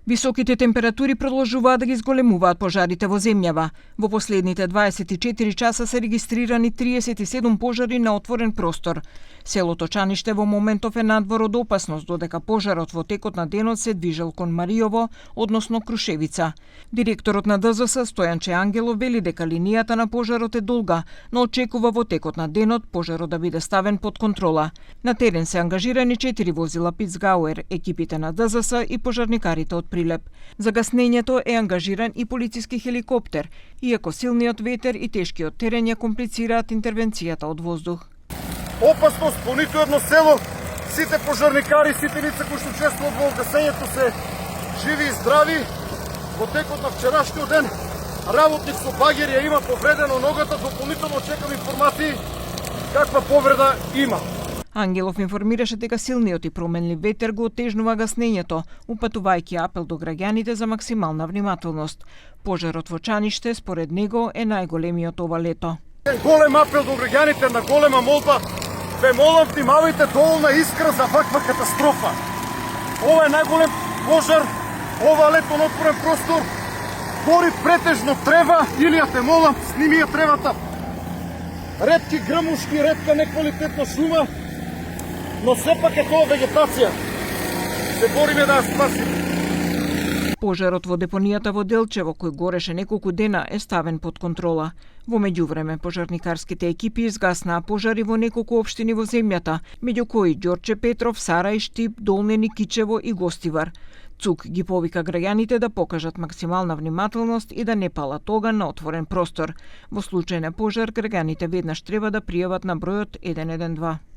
Високите температури продолжуваат да ги зголемуваат пожарите во земјава. Во последните 24 часа се регистрирани 37 пожари на отворен простор. Селото Чаниште во моментов е надвор од опасност, додека пожарот во текот на денот се движел кон Маријово, односно Крушевица. Директорот на ДЗС Стојанче Ангелов вели дека линијата на пожарот е долга, но очекува во текот на денот пожарот да биде ставен под контрола. На терен се ангажирани 4 возила Пицгауер, екипите на ДЗС и пожарникарите од Прилеп. За гаснењето е ангажиран и полициски хеликоптер, иако силниот ветер и тешкиот терен ја комплицираат интервенцијата од воздух. Опасност по ниту едно село, сите пожарникари, сите лица кои што учествуваат во гасењето се живи и здрави. Во текот на вчерашниот ден работник со багер ја има повредено ногата, дополнително чекам информации каква повреда има. Ангелов информираше дека силниот и променлив ветер го отежнува гаснењето, упатувајќи апел до граѓаните за максимална внимателност. Пожарот во Чаниште, според него, е најголемиот ова лето. Голем апел до граѓаните, на голема молба, ве молам, внимавајте доволна искра за ваква катастрофа. Ова е најголем пожар, ова лето на отворен простор, гори претежно трева, или ја те молам, сними ја тревата. Ретки грмушки, ретка неквалитетна шума, но сепак е тоа вегетација. Се бориме да ја спасиме. Пожарот во депонијата во Делчево, кој гореше неколку дена, е ставен под контрола. Во меѓувреме, пожарникарските екипи изгаснаа пожари во неколку општини во земјата, меѓу кои Ѓорче Петров, Сарај, Штип, Долни Никичево и Гостивар. ЦУК ги повика граѓаните да покажат максимална внимателност и да не палат оган на отворен простор. Во случај на пожар, граѓаните веднаш треба да пријават на бројот 112.